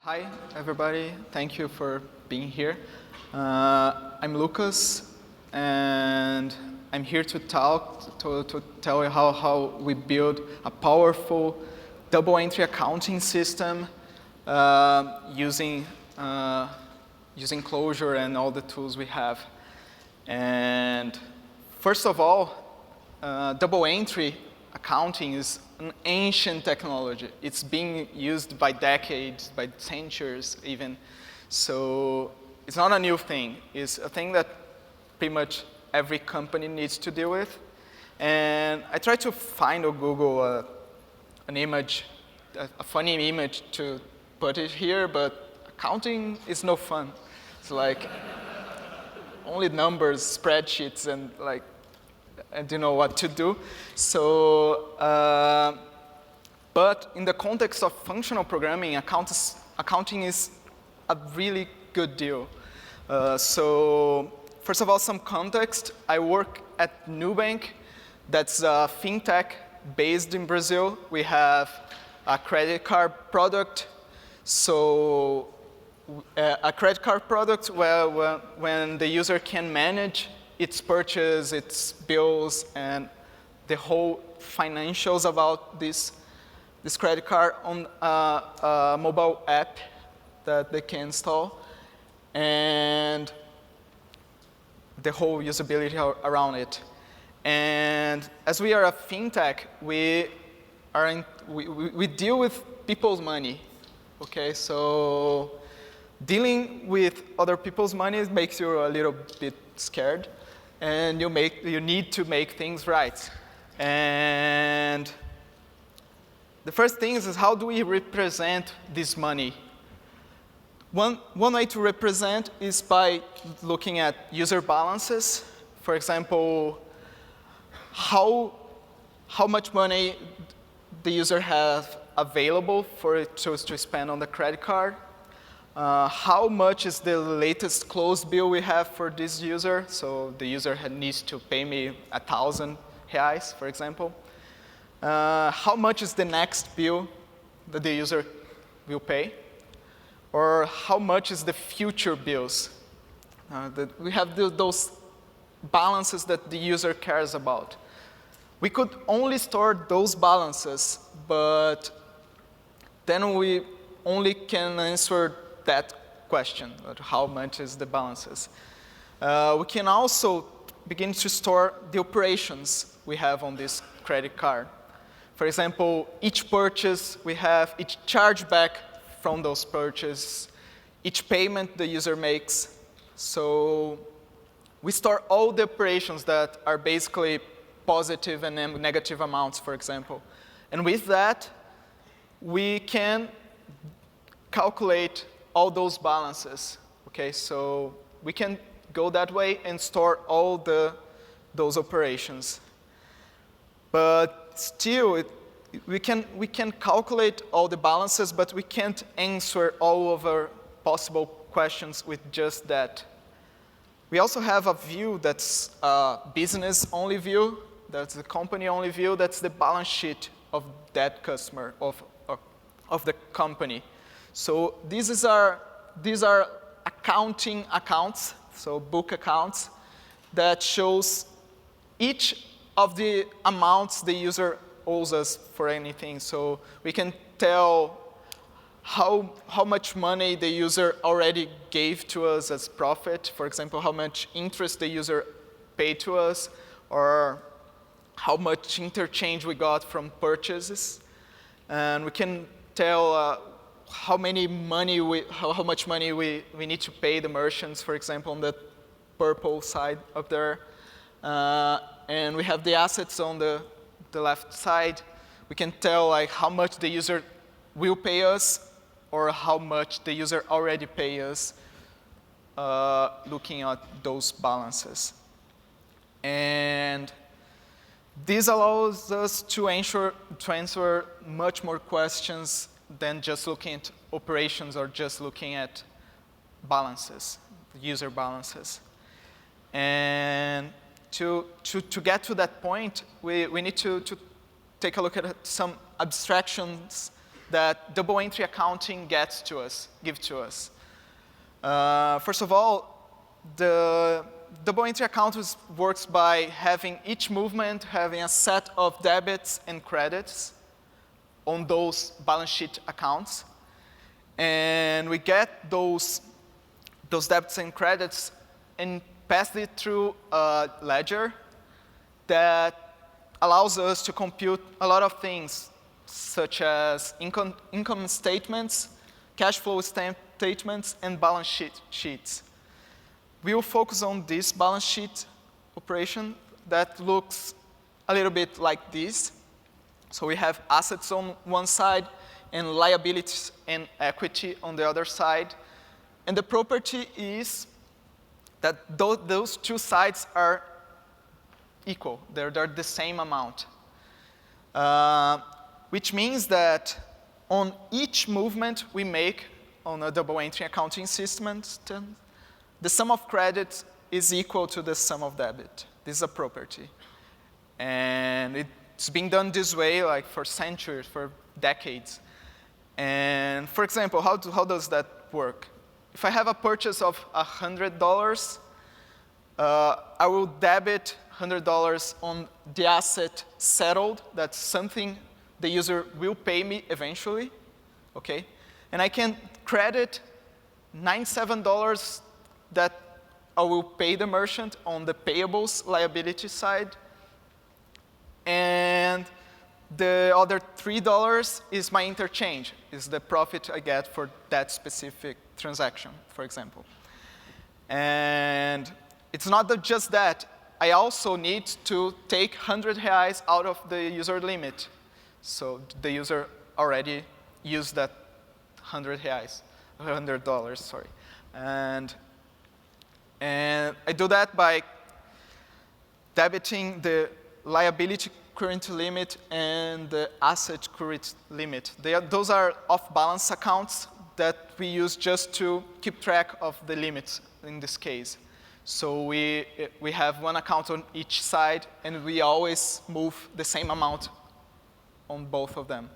Hi, everybody. Thank you for being here. I'm Lucas, and I'm here to tell you how we build a powerful double-entry accounting system using Clojure and all the tools we have. And first of all, double-entry accounting is an ancient technology. It's being used by decades, by centuries even. So it's not a new thing. It's a thing that pretty much every company needs to deal with. And I tried to find on Google an image, a funny image to put it here, but accounting is no fun. It's like only numbers, spreadsheets, and like I don't know what to do. So, but in the context of functional programming, accounting is a really good deal. So, first of all, some context. I work at Nubank. That's a fintech based in Brazil. We have a credit card product. So, a credit card product where when the user can manage its purchase, its bills, and the whole financials about this credit card on a mobile app that they can install, and the whole usability around it. And as we are a fintech, we deal with people's money. Okay, so dealing with other people's money makes you a little bit scared. And you need to make things right. And the first thing is how do we represent this money? One way to represent is by looking at user balances. For example, how much money the user has available for it to spend on the credit card. How much is the latest closed bill we have for this user? So the user needs to pay me 1,000 reais, for example. How much is the next bill that the user will pay? Or how much is the future bills? We have those balances that the user cares about. We could only store those balances, but then we only can answer that question, how much is the balances. We can also begin to store the operations we have on this credit card. For example, each purchase we have, each chargeback from those purchases, each payment the user makes. So we store all the operations that are basically positive and negative amounts, for example. And with that, we can calculate all those balances. Okay, so we can go that way and store all those operations. But still, we can calculate all the balances, but we can't answer all of our possible questions with just that. We also have a view that's a business-only view, that's the company-only view, that's the balance sheet of that customer, of the company. So these are accounting accounts, so book accounts, that shows each of the amounts the user owes us for anything. So we can tell how much money the user already gave to us as profit, for example, how much interest the user paid to us, or how much interchange we got from purchases. And we can tell how much money we need to pay the merchants, for example, on the purple side up there. And we have the assets on the left side. We can tell like how much the user will pay us or how much the user already paid us looking at those balances. And this allows us to answer much more questions than just looking at operations or just looking at balances, user balances. And to get to that point, we need to take a look at some abstractions that double entry accounting gives to us. First of all, the double entry account works by having each movement having a set of debits and credits on those balance sheet accounts. And we get those debits and credits and pass it through a ledger that allows us to compute a lot of things, such as income statements, cash flow statements, and balance sheets. We will focus on this balance sheet operation that looks a little bit like this. So we have assets on one side and liabilities and equity on the other side. And the property is that those two sides are equal. They're the same amount. Which means that on each movement we make on a double entry accounting system, the sum of credit is equal to the sum of debit. This is a property. And it's been done this way like for centuries, for decades. And for example, how does that work? If I have a purchase of $100, I will debit $100 on the asset settled. That's something the user will pay me eventually, okay? And I can credit $97 that I will pay the merchant on the payables liability side. And the other $3 is my interchange, is the profit I get for that specific transaction, for example. And it's not just that. I also need to take 100 reais out of the user limit. So the user already used that 100 reais, $100, sorry. And I do that by debiting the liability current limit and the asset current limit. Those are off-balance accounts that we use just to keep track of the limits in this case. So we have one account on each side, and we always move the same amount on both of them.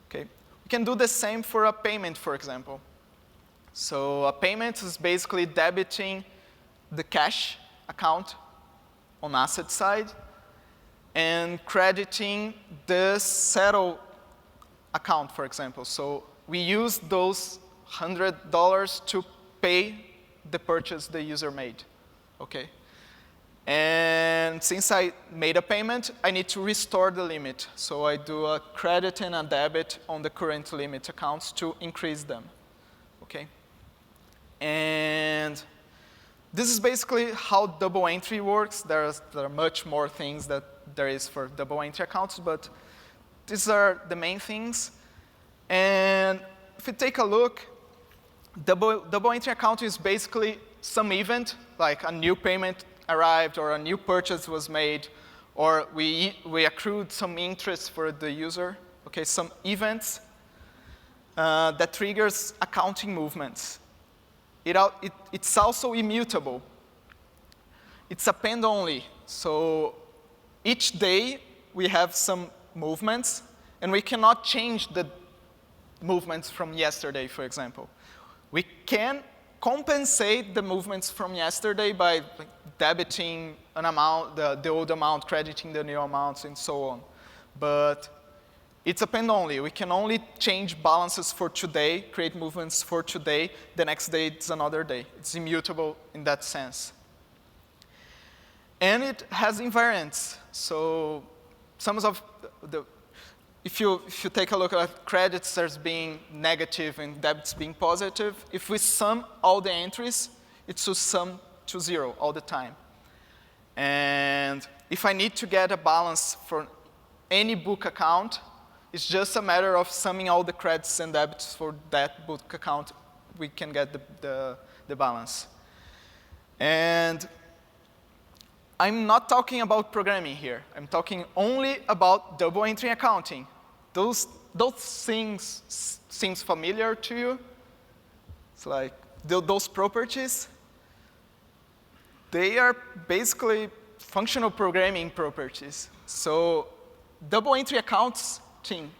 Okay? We can do the same for a payment, for example. So a payment is basically debiting the cash account on asset side and crediting the settle account, for example. So we use those $100 to pay the purchase the user made, okay? And since I made a payment, I need to restore the limit. So I do a credit and a debit on the current limit accounts to increase them, okay? And this is basically how double entry works. There are much more things that there is for double entry accounts, but these are the main things. And if you take a look, double entry account is basically some event, like a new payment arrived or a new purchase was made, or we accrued some interest for the user, okay, some events that triggers accounting movements. It's also immutable. It's append-only. So each day we have some movements, and we cannot change the movements from yesterday, for example. We can compensate the movements from yesterday by debiting an amount, the old amount, crediting the new amounts, and so on. But it's append-only. We can only change balances for today, create movements for today. The next day, it's another day. It's immutable in that sense. And it has invariants. So if you take a look at credits as being negative and debits being positive, if we sum all the entries, it will sum to 0 all the time. And if I need to get a balance for any book account, it's just a matter of summing all the credits and debits for that book account. We can get the balance. And I'm not talking about programming here. I'm talking only about double entry accounting. Those things seem familiar to you. It's like those properties. They are basically functional programming properties. So double entry accounting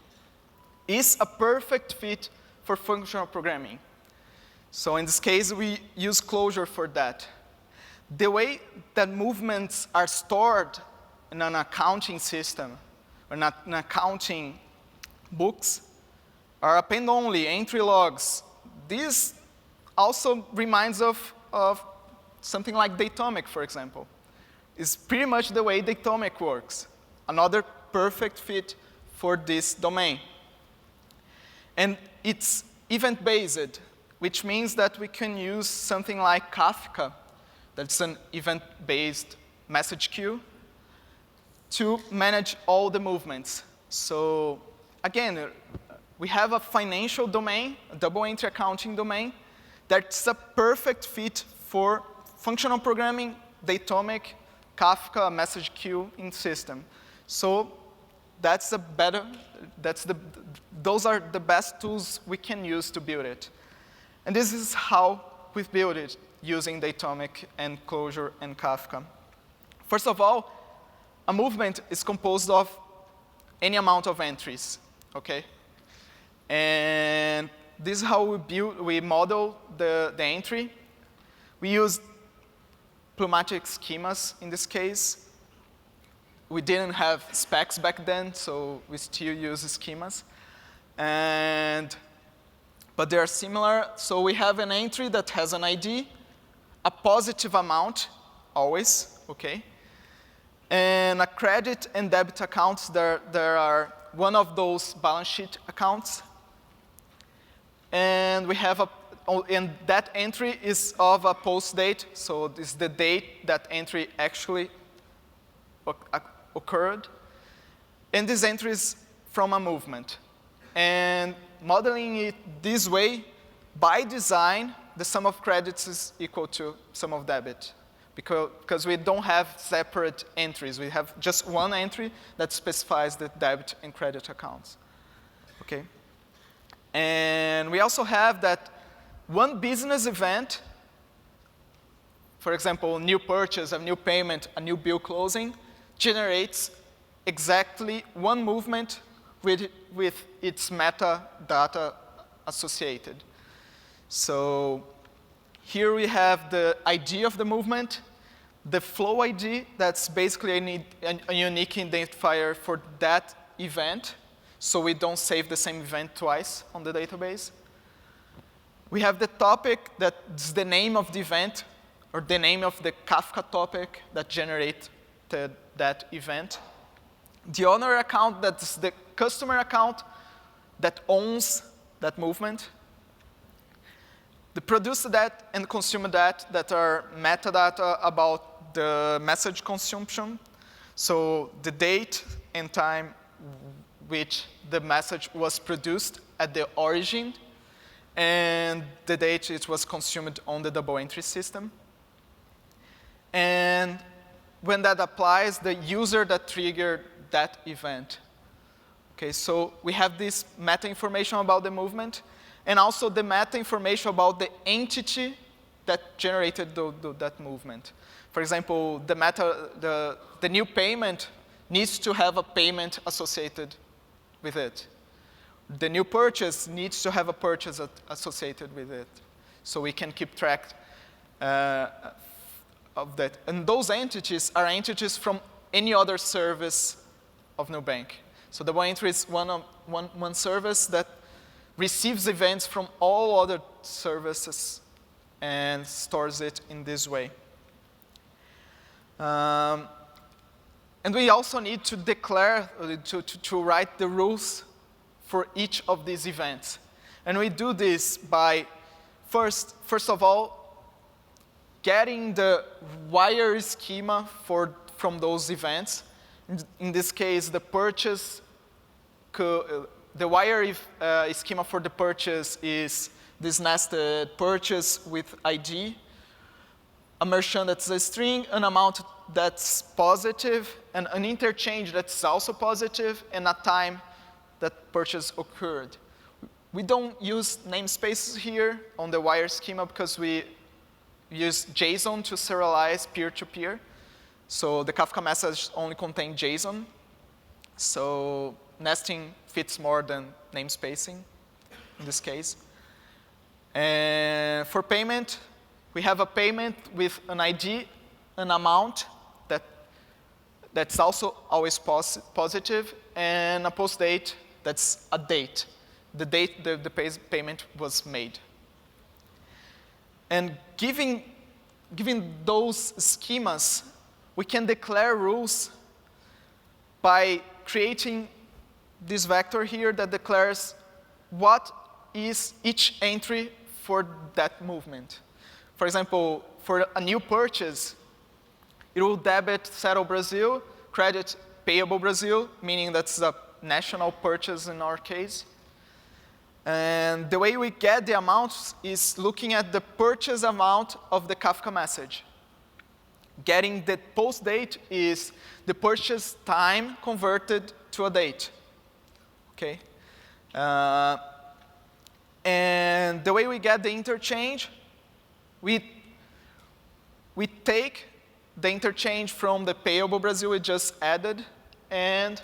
is a perfect fit for functional programming. So in this case, we use Clojure for that. The way that movements are stored in an accounting system, or in an accounting books, are append-only, entry logs. This also reminds of something like Datomic, for example. It's pretty much the way Datomic works. Another perfect fit for this domain. And it's event-based, which means that we can use something like Kafka, that's an event-based message queue, to manage all the movements. So again, we have a financial domain, a double-entry accounting domain, that's a perfect fit for functional programming, Datomic, Kafka, message queue in system. So those are the best tools we can use to build it. And this is how we've built it using Datomic and Clojure and Kafka. First of all, a movement is composed of any amount of entries, okay? And this is how we model the entry. We use pneumatic schemas in this case. We didn't have specs back then, so we still use schemas. But they are similar. So we have an entry that has an ID, a positive amount, always, okay? And a credit and debit accounts, there are one of those balance sheet accounts. And we have and that entry is of a post date, so this is the date that entry actually occurred. And this entry is from a movement. And modeling it this way, by design, the sum of credits is equal to sum of debit. Because we don't have separate entries. We have just one entry that specifies the debit and credit accounts. Okay? And we also have that one business event, for example, new purchase, a new payment, a new bill closing, generates exactly one movement with its metadata associated. So here we have the ID of the movement, the flow ID, that's basically a unique identifier for that event, so we don't save the same event twice on the database. We have the topic, that's the name of the event, or the name of the Kafka topic that generated that event. The owner account, that's the customer account that owns that movement. The producer dat and consumer that are metadata about the message consumption. So the date and time which the message was produced at the origin, and the date it was consumed on the double entry system. And when that applies, the user that triggered that event. Okay, so we have this meta information about the movement, and also the meta information about the entity that generated that movement. For example, the new payment needs to have a payment associated with it. The new purchase needs to have a purchase associated with it. So we can keep track of that. And those entities are entities from any other service of Nubank. So the one entry is one service that receives events from all other services and stores it in this way. And we also need to declare, to write the rules for each of these events. And we do this by, first of all, getting the wire schema from those events. In this case, the purchase, the wire schema for the purchase is this nested purchase with ID, a merchant that's a string, an amount that's positive, and an interchange that's also positive, and a time that purchase occurred. We don't use namespaces here on the wire schema because we use JSON to serialize peer-to-peer. So the Kafka message only contains JSON. So nesting fits more than namespacing in this case. And for payment, we have a payment with an ID, an amount that's also always positive, and a post date that's a date, the date the payment was made. And given those schemas, we can declare rules by creating this vector here that declares what is each entry for that movement. For example, for a new purchase, it will debit Settle Brazil, credit Payable Brazil, meaning that's a national purchase in our case. And the way we get the amounts is looking at the purchase amount of the Kafka message. Getting the post date is the purchase time converted to a date. Okay? And the way we get the interchange, we take the interchange from the Payable Brazil we just added and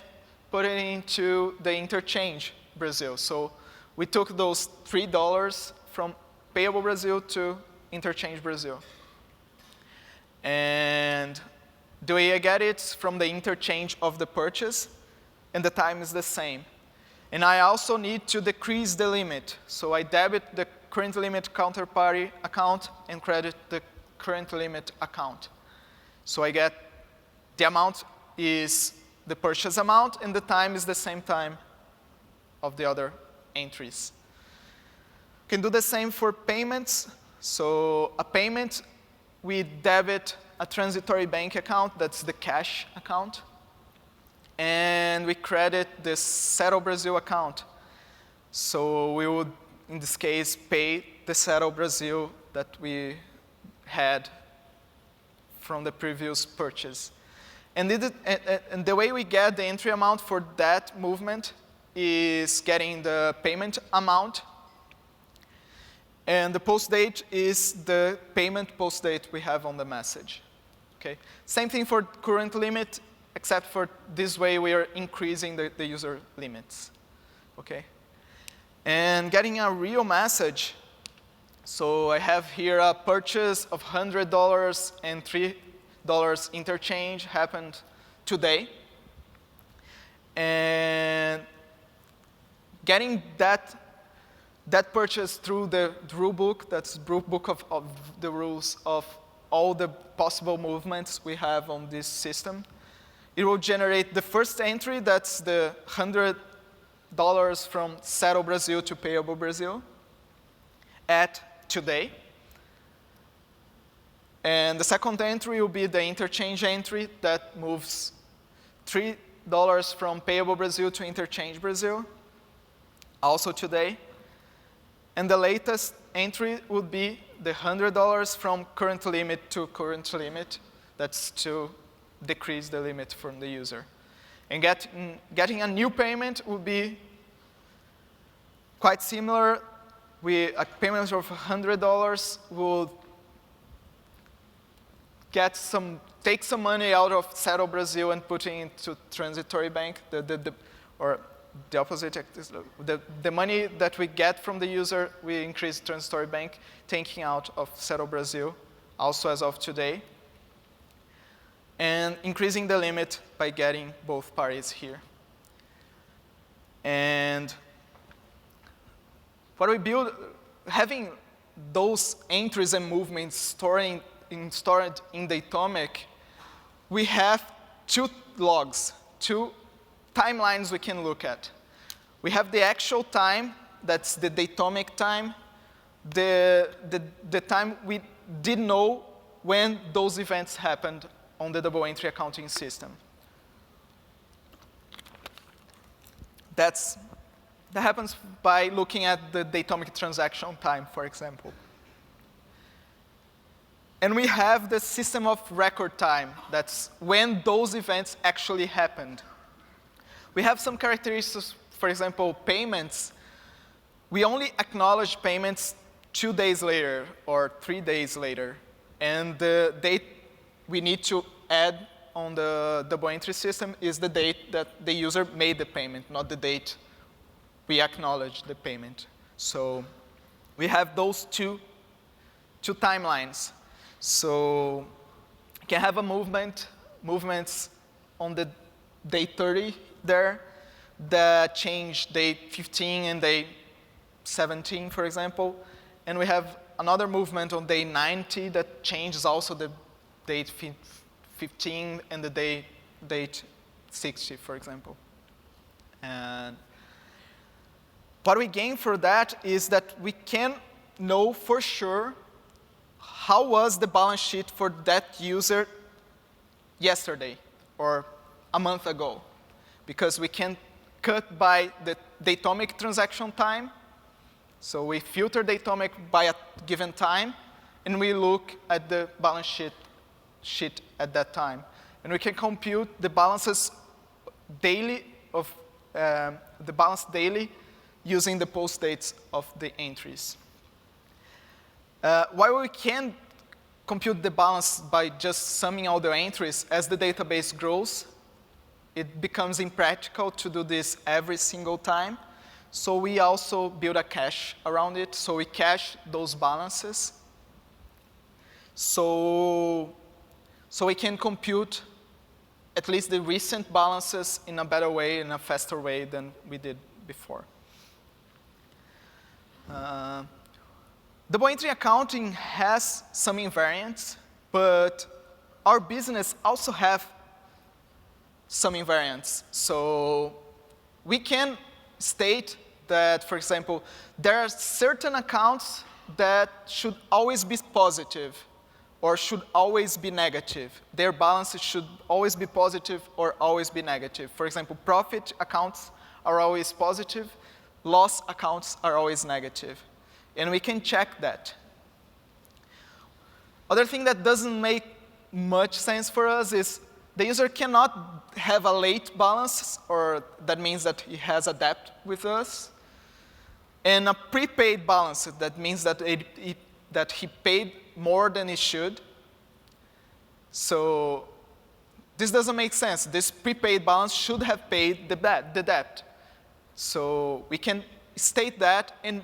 put it into the interchange Brazil. So we took those $3 from Payable Brazil to interchange Brazil. And the way I get it is from the interchange of the purchase, and the time is the same. And I also need to decrease the limit. So I debit the current limit counterparty account and credit the current limit account. So I get the amount is the purchase amount, and the time is the same time of the other entries. Can do the same for payments. So a payment, we debit a transitory bank account, that's the cash account, and we credit the Settle Brazil account. So we would, in this case, pay the Settle Brazil that we had from the previous purchase. And the way we get the entry amount for that movement is getting the payment amount, and the post date is the payment post date we have on the message. Okay? Same thing for current limit, except for this way we are increasing the user limits. Okay? And getting a real message, so I have here a purchase of $100 and $3 interchange happened today. And getting that purchase through the rule book, that's the rule book of the rules of all the possible movements we have on this system. It will generate the first entry, that's the $100 from Settle Brazil to Payable Brazil at today. And the second entry will be the interchange entry that moves $3 from Payable Brazil to Interchange Brazil, also today. And the latest entry would be the $100 from current limit to current limit. That's to decrease the limit from the user. And getting a new payment would be quite similar. A payment of $100 would take some money out of Settle Brazil and put it into transitory bank, or the opposite. The money that we get from the user, we increase transitory bank, taking out of Settle Brazil, also as of today, and increasing the limit by getting both parties here. And what we build, having those entries and movements stored in Datomic, we have two logs, two timelines we can look at. We have the actual time, that's the Datomic time, the time we didn't know when those events happened on the double entry accounting system. That happens by looking at the Datomic transaction time, for example. And we have the system of record time. That's when those events actually happened. We have some characteristics, for example, payments. We only acknowledge payments 2 days later or 3 days later. And the date we need to add on the double entry system is the date that the user made the payment, not the date we acknowledge the payment. So we have those two timelines. So you can have a movements on the day 30 there that change day 15 and day 17, for example. And we have another movement on day 90 that changes also the date 15 and the date 60, for example. And what we gain for that is that we can know for sure how was the balance sheet for that user yesterday or a month ago. Because we can cut by the Datomic transaction time. So we filter Datomic by a given time, and we look at the balance sheet at that time. And we can compute the balances daily of the balance daily using the post dates of the entries. While we can compute the balance by just summing all the entries, as the database grows, it becomes impractical to do this every single time. So we also build a cache around it. So we cache those balances. So we can compute at least the recent balances in a better way, in a faster way than we did before. Double entry accounting has some invariants, but our business also have some invariants. So we can state that, for example, there are certain accounts that should always be positive or should always be negative. Their balances should always be positive or always be negative. For example, profit accounts are always positive, loss accounts are always negative. And we can check that. Other thing that doesn't make much sense for us is the user cannot have a late balance, or that means that he has a debt with us, and a prepaid balance, that means that that he paid more than he should. So this doesn't make sense. This prepaid balance should have paid the debt. So we can state that and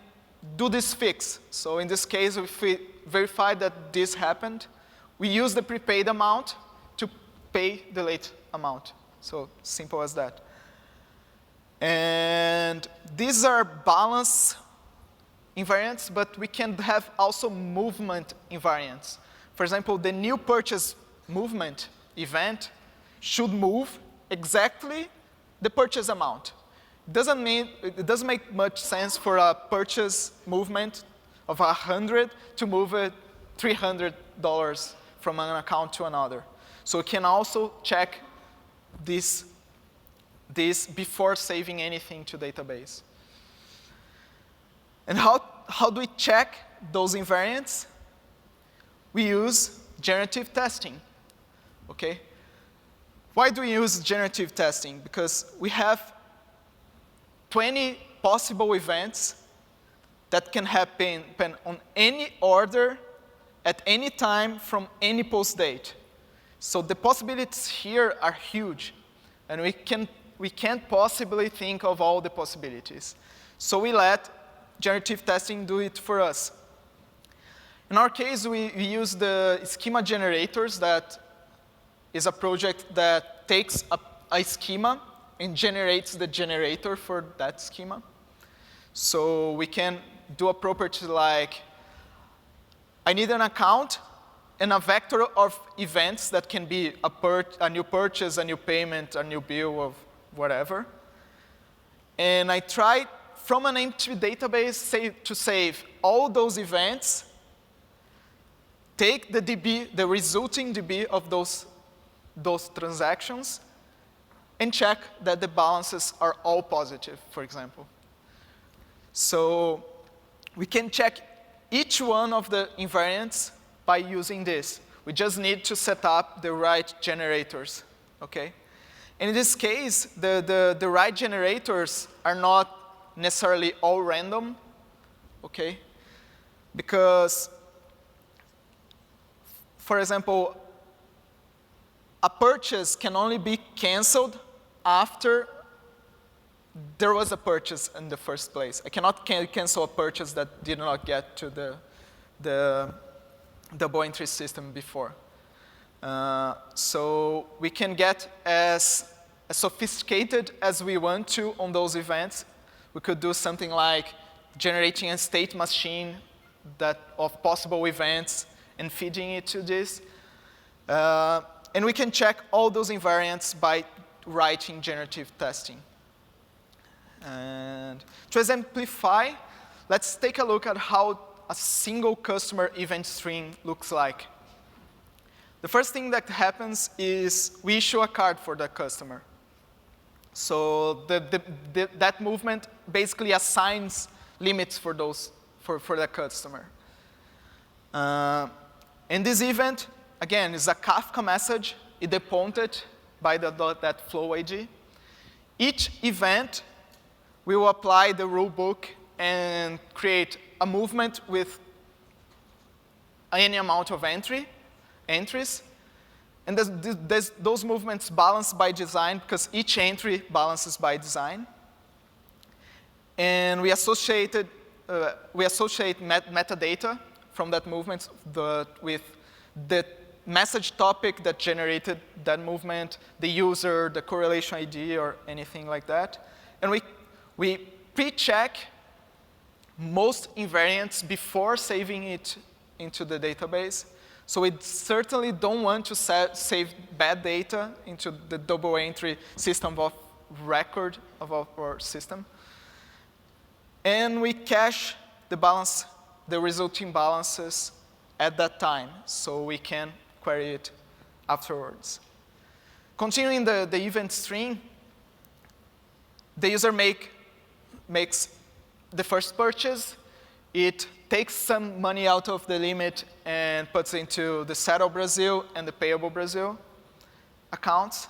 do this fix. So in this case, if we verify that this happened, we use the prepaid amount to pay the late amount. So simple as that. And these are balance invariants, but we can have also movement invariants. For example, the new purchase movement event should move exactly the purchase amount. It doesn't make much sense for a purchase movement of 100 to move it $300 from an account to another. So we can also check this before saving anything to database. And how do we check those invariants? We use generative testing. Okay? Why do we use generative testing? Because we have 20 possible events that can happen on any order at any time from any post date. So the possibilities here are huge, and we can't possibly think of all the possibilities. So we let generative testing do it for us. In our case, we use the Schema Generators. That is a project that takes a schema and generates the generator for that schema. So we can do a property like, I need an account and a vector of events that can be a new purchase, a new payment, a new bill, of whatever. And I try from an empty database to save all those events, take the DB, the resulting DB of those transactions, and check that the balances are all positive, for example. So we can check each one of the invariants by using this. We just need to set up the right generators, okay? And in this case, the right generators are not necessarily all random, okay? Because, for example, a purchase can only be canceled after there was a purchase in the first place. I cannot cancel a purchase that did not get to the double entry system before. So we can get as sophisticated as we want to on those events. We could do something like generating a state machine of possible events and feeding it to this. And we can check all those invariants by writing generative testing. And to exemplify, let's take a look at how a single customer event stream looks like. The first thing that happens is we issue a card for the customer. So that movement basically assigns limits for the customer. And this event, again, is a Kafka message. It deponted by that flow ID. Each event will apply the rule book and create a movement with any amount of entries. And those movements balance by design because each entry balances by design. And we associate metadata from that movement with the message topic that generated that movement, the user, the correlation ID, or anything like that. And we pre-check most invariants before saving it into the database. So we certainly don't want to save bad data into the double entry system of record of our system. And we cache the resulting balances at that time, so we can query it afterwards. Continuing the event stream, the user makes the first purchase. It takes some money out of the limit and puts into the Settle Brazil and the Payable Brazil accounts.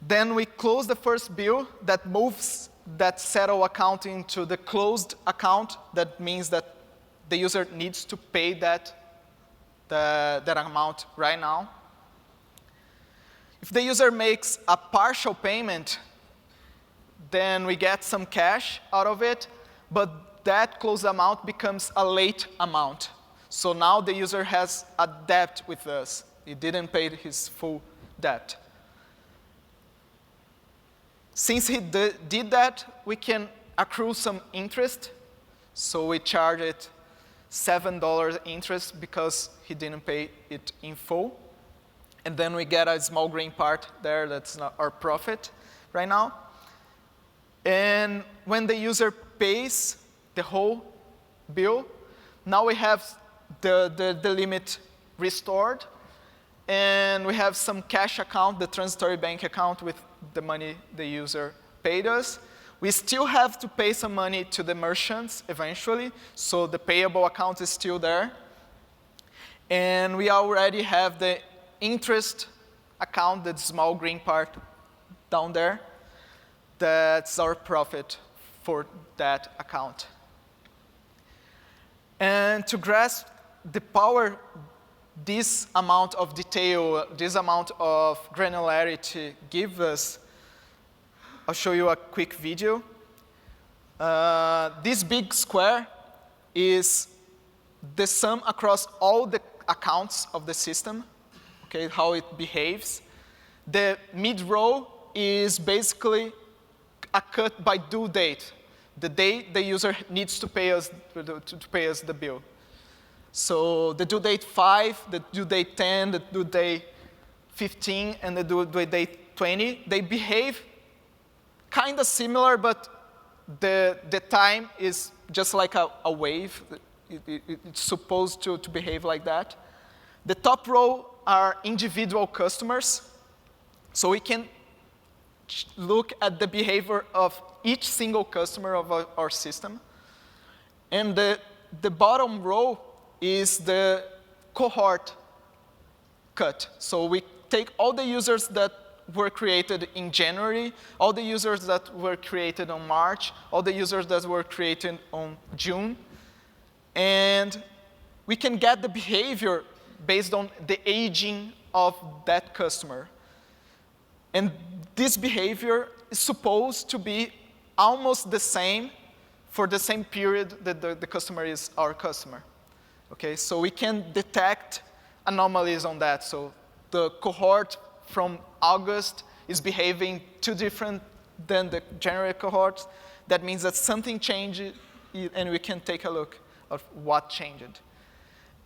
Then we close the first bill that moves that Settle account into the closed account. That means that the user needs to pay that amount right now. If the user makes a partial payment, then we get some cash out of it, but that closed amount becomes a late amount. So now the user has a debt with us. He didn't pay his full debt. Since he did that, we can accrue some interest. So we charge it $7 interest because he didn't pay it in full. And then we get a small green part there that's not our profit right now. And when the user pays the whole bill, now we have the limit restored. And we have some cash account, the transitory bank account with the money the user paid us. We still have to pay some money to the merchants eventually, so the payable account is still there. And we already have the interest account, that small green part down there. That's our profit for that account. And to grasp the power this amount of detail, this amount of granularity gives us, I'll show you a quick video. This big square is the sum across all the accounts of the system, okay, how it behaves. The mid row is basically a cut by due date, the date the user needs to pay us the bill. So the due date 5, the due date 10, the due date 15, and the due date 20, they behave kind of similar, but the time is just like a wave. It's supposed to behave like that. The top row are individual customers. So we can look at the behavior of each single customer of our system. And the bottom row is the cohort cut. So we take all the users that were created in January, all the users that were created on March, all the users that were created on June, and we can get the behavior based on the aging of that customer. And this behavior is supposed to be almost the same for the same period that the customer is our customer. Okay, so we can detect anomalies on that. So the cohort from August is behaving too different than the January cohort. That means that something changed, and we can take a look at what changed.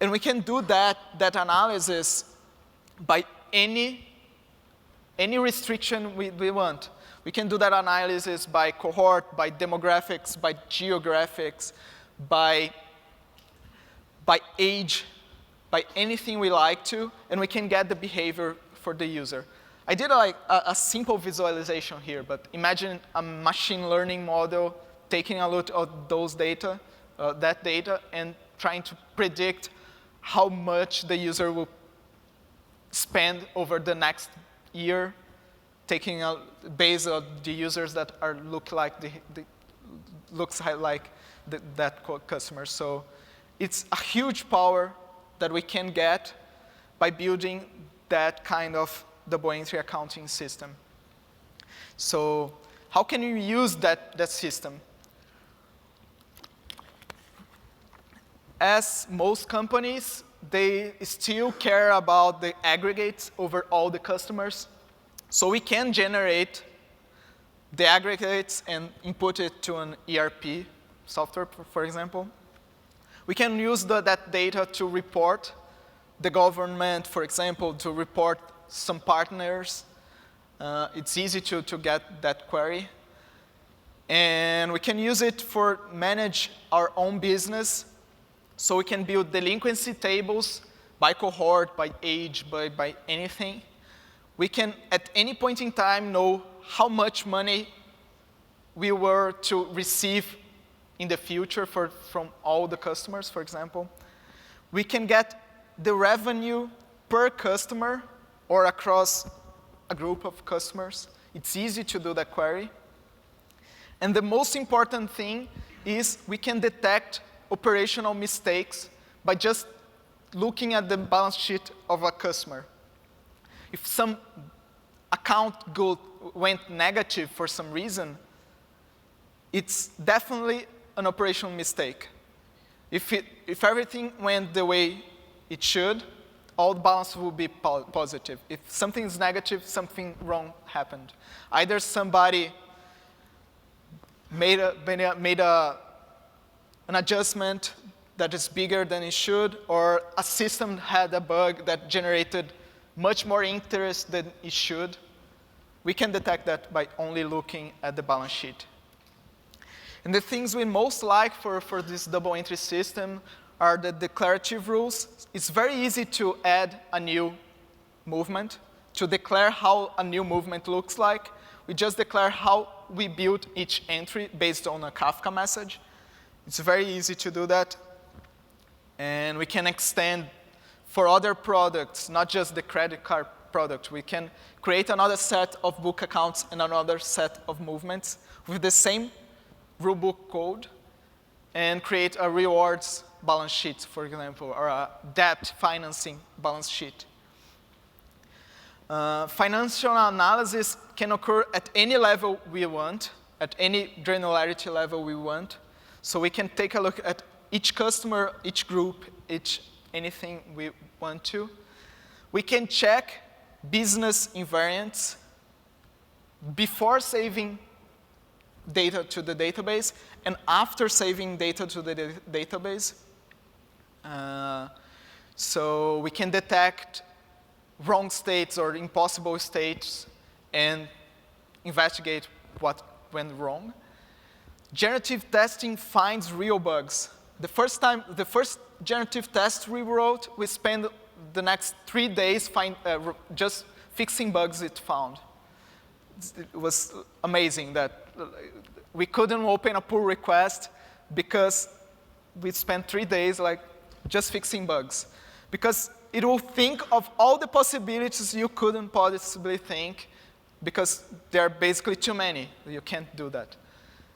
And we can do that analysis by any restriction we want. We can do that analysis by cohort, by demographics, by geographics, by age, by anything we like to, and we can get the behavior for the user. I did a simple visualization here, but imagine a machine learning model taking a look at those data, that data, and trying to predict how much the user will spend over the next year, taking a base of the users that look like that customer. So it's a huge power that we can get by building that kind of double entry accounting system. So how can you use that system? As most companies, they still care about the aggregates over all the customers. So we can generate the aggregates and input it to an ERP software, for example. We can use that data to report the government, for example, to report some partners. It's easy to get that query. And we can use it for manage our own business. So we can build delinquency tables by cohort, by age, by anything. We can, at any point in time, know how much money we were to receive in the future from all the customers, for example. We can get the revenue per customer or across a group of customers. It's easy to do that query. And the most important thing is we can detect operational mistakes by just looking at the balance sheet of a customer. If some account went negative for some reason, it's definitely an operational mistake. If everything went the way it should, all the balance will be positive. If something is negative, something wrong happened. Either somebody made an adjustment that is bigger than it should, or a system had a bug that generated much more interest than it should. We can detect that by only looking at the balance sheet. And the things we most like for this double entry system are the declarative rules. It's very easy to add a new movement, to declare how a new movement looks like. We just declare how we build each entry based on a Kafka message. It's very easy to do that. And we can extend for other products, not just the credit card product. We can create another set of book accounts and another set of movements with the same rulebook code and create a rewards balance sheet, for example, or a debt financing balance sheet. Financial analysis can occur at any level we want, at any granularity level we want. So we can take a look at each customer, each group, anything we want to. We can check business invariants before saving data to the database and after saving data to the database. So we can detect wrong states or impossible states and investigate what went wrong. Generative testing finds real bugs. The first generative test we wrote, we spent the next 3 days just fixing bugs it found. It was amazing that we couldn't open a pull request because we spent 3 days just fixing bugs. Because it will think of all the possibilities you couldn't possibly think because there are basically too many. You can't do that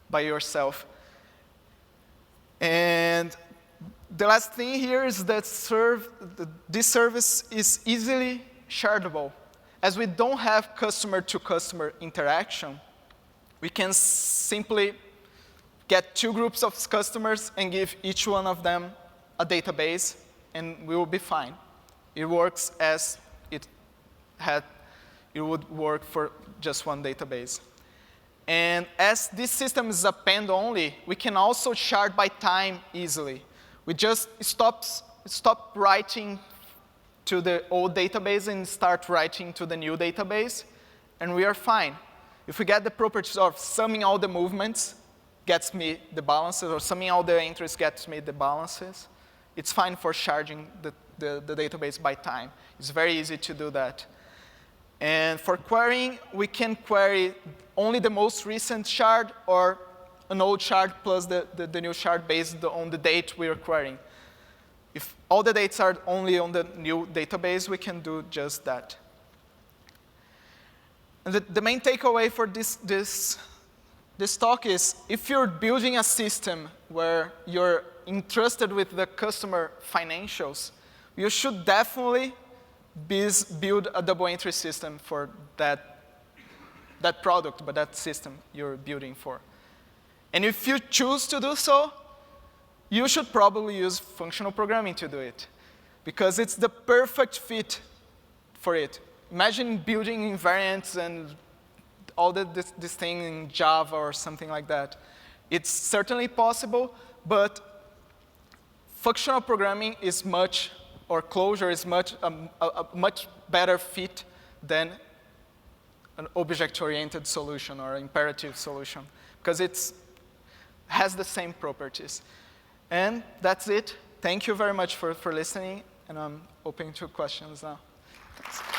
by yourself. And the last thing here is that this service is easily shareable. as we don't have customer-to-customer interaction, we can simply get 2 groups of customers and give each one of them a database, and we will be fine. It works as it would work for just one database. And as this system is append-only, we can also shard by time easily. We just stop writing to the old database and start writing to the new database, and we are fine. If we get the properties of summing all the movements gets me the balances, or summing all the entries gets me the balances, it's fine for sharding the database by time. It's very easy to do that. And for querying, we can query only the most recent shard or an old shard plus the new shard based on the date we are querying. If all the dates are only on the new database, we can do just that. And the main takeaway for this talk is, if you're building a system where you're entrusted with the customer financials, you should definitely build a double entry system for that product, but that system you're building for. And if you choose to do so, you should probably use functional programming to do it, because it's the perfect fit for it. Imagine building invariants and all this thing in Java or something like that. It's certainly possible, but functional programming is or Clojure is a much better fit than an object-oriented solution or imperative solution, because it has the same properties. And that's it. Thank you very much for listening, and I'm open to questions now. Thanks.